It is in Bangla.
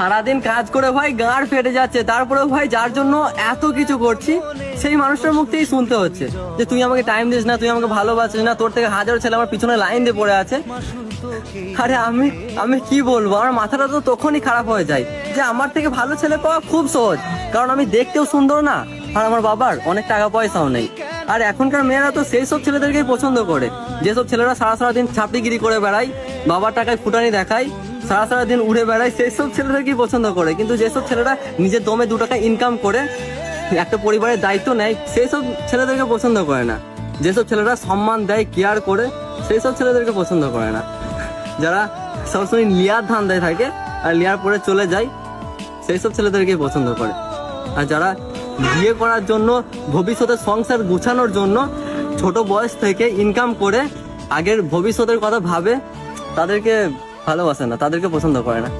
সারাদিন কাজ করে ভাই গাঁড় ফেটে যাচ্ছে, তারপরে ভাই যার জন্য এত কিছু করছি সেই মানুষটার মুখ থেকেই শুনতে হচ্ছে যে তুই আমাকে টাইম দিস না, তুই আমাকে ভালোবাসিস না, তোর থেকে হাজারো ছেলে আমার পিছনে লাইন দিয়ে পড়ে আছে। আরে আমি কি বলবো, আমার মাথাটা তো তখনই খারাপ হয়ে যায় যে আমার থেকে ভালো ছেলে পাওয়া খুব সহজ, কারণ আমি দেখতেও সুন্দর না আর আমার বাবার অনেক টাকা পয়সাও নেই। আর এখনকার মেয়েরা তো সেই সব ছেলেদেরকেই পছন্দ করে, যেসব ছেলেরা সারা দিন ছাপড়িগিরি করে বেড়ায়, বাবার টাকায় ফুটানি দেখায়, সারা দিন উড়ে বেড়ায়, সেই সব ছেলেদেরকেই পছন্দ করে। কিন্তু যেসব ছেলেরা নিজের দমে 2 টাকা ইনকাম করে একটা পরিবারের দায়িত্ব নেয়, সেই সব ছেলেদেরকে পছন্দ করে না। যেসব ছেলেরা সম্মান দেয়, কেয়ার করে, সেই সব ছেলেদেরকে পছন্দ করে না। যারা সবসময় লিয়ার ধান্দায় থাকে আর লিয়ার পরে চলে যায়, সেই সব ছেলেদেরকেই পছন্দ করে। আর যারা বিয়ে করার জন্য, ভবিষ্যতে সংসার গুছানোর জন্য ছোট বয়স থেকে ইনকাম করে আগের ভবিষ্যতের কথা ভাবে, তাদেরকে ভালোবাসে না, তাদেরকে পছন্দ করে না।